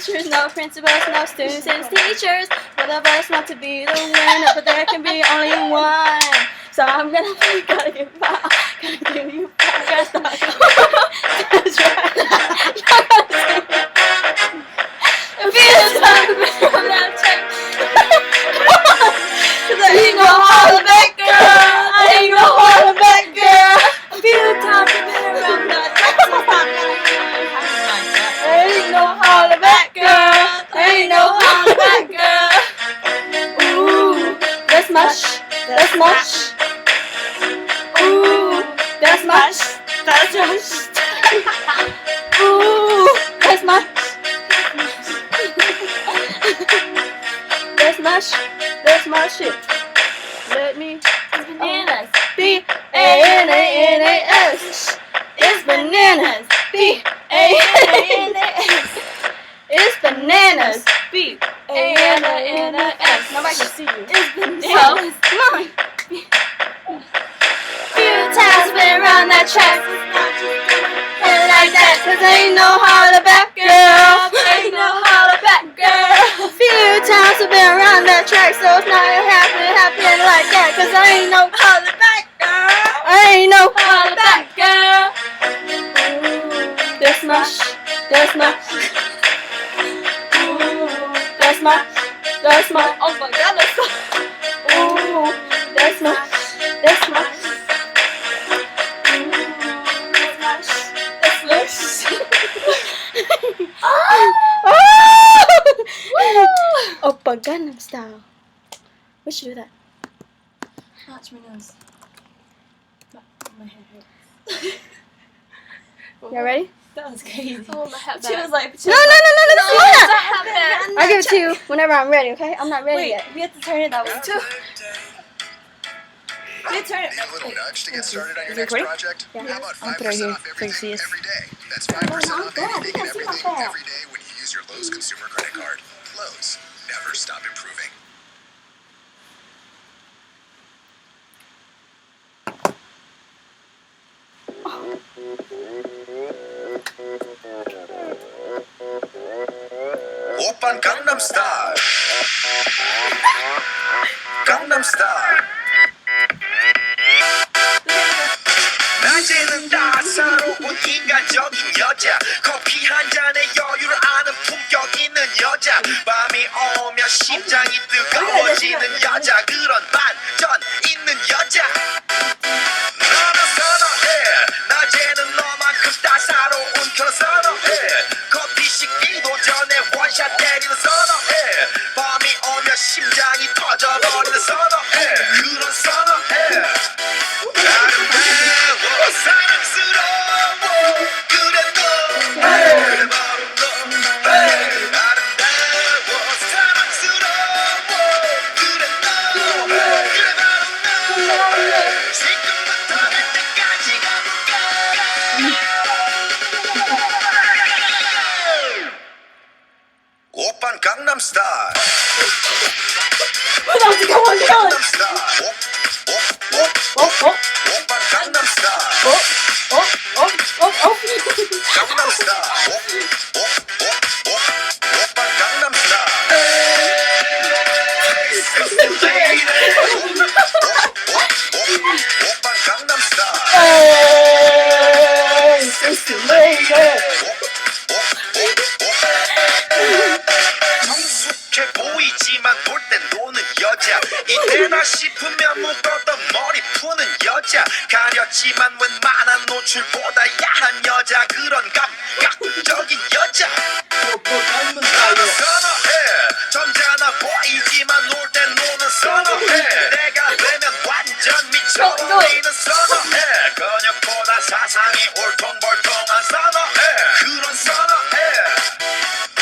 teachers, no principals, no students and teachers. One of us want to be the winner, but there can be only one. So I'm gonna be, gotta give you five, gotta give you five, gotta stop. That's right. It feels like I'm not checking. Cause I ain't no holler back girl. I ain't no holler back girl. A few times I've been around the track, so stop ain't no holler back girl. Ain't no holler back girl. Ooh, that's much. That's much. Ooh, that's much. That's much. Ooh, that's much. That's much. That's my shit. Let me. It's bananas. B-A-N-A-N-A-S. It's bananas. B-A-N-A-N-A-S. It's bananas. B-A-N-A-N-A-S. Nobody can see you. It's bananas. Come on. Few times been around that track. And like that, cause ain't no holler back girl. Ain't no holler back girl. Few times I've been around that track, so it's not happening like that, cause I ain't no holler back girl. I ain't no holler back girl. That's much. That's much. That's much. That's much. Oh my god, that's much. Ooh, that's much. That's much. That's much. Oppa Gangnam Style. We should do that. Touch my nose. My head hurts. You ready? That was crazy. Oh, my head. She was like, No, I'll give it to you whenever I'm ready, okay? I'm not ready wait, yet. we have to turn it that way too. We have to turn it. Need a little nudge to get started on your Is it next recording? project? Yeah. How about I'll put it 5% here off so you everything see us. every day? That's 5% I'm off good. anything You and can see my everything face. every day when you use your Lowe's consumer credit card. Lowe's, never stop improving. 오빤 강남 스타일. 강남 스타일. 낮에는 따사로운 인간적인 여자, 커피 한 잔에 여유를 아는 품격 있는 여자, 밤이 오면 심장이 뜨거워지는 여자, 그런 반전 있는 여자. 너는 선호해, 낮에는 너만큼 따사로운 그런 선호해, 커피 식기도 전에 원샷 때리는 선호해, 밤이 오면 심장이 터져버리는 선호해, 그런 선호해. 아름다워 사랑스러워 그래 너 그래 바로 너 아름다워 사랑스러워 그래 너 그래 바로 너 지금부터 갈 때까지 가볼까 오빤 강남 스타일 강남 스타일 오빤 강남 스타일 강남 스타일 오빤 강남 스타일 Sexy lady 오빤 강남 스타일 Sexy lady 성숙해 보이지만 놀 땐 노는 여자, 이때다 싶으면 묶었던 머리 푸는 여자, 가렸지만 웬만한 노출보다 야한 여자, 그런 감각적인 여자. 나는 선호해, 점잖아 보이지만 놀 땐 노는 선호해, 내가 되면 완전 미쳐버리는 선호해, 근육보다 사상이 울퉁불퉁한 선호해, 그런 선호해.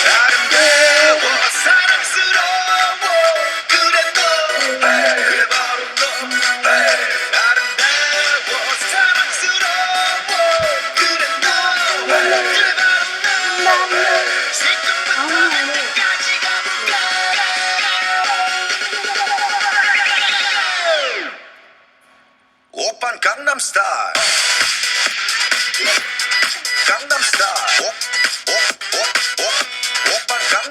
아름다워 사랑스러워 그래 너 그래 바로 너 아름다워 사랑스러워 그래 너 그래 바로 너 지금부터 내까지 가볼까 오빤 강남 스타일 강남 스타일 오빤 강남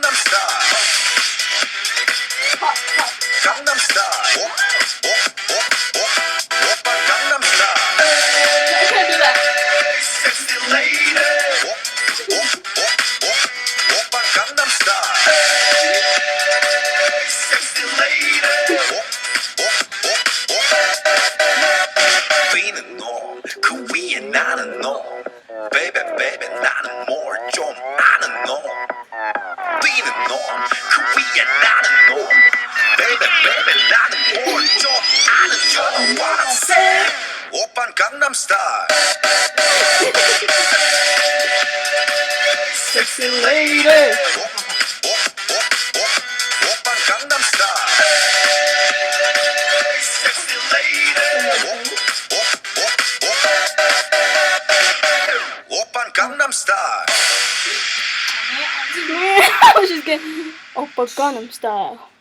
놈 Baby baby 나는 뭘 좀 아는 놈 뛰는 놈그 위에 나는 놈 Baby baby 나는 뭘 좀 아는 놈 What I'm saying 오빤 강남스타일 Sexy lady. 오빤 강남스타일 Sexy lady 오빤 강남스타일 She's getting Oppa Gangnam Style.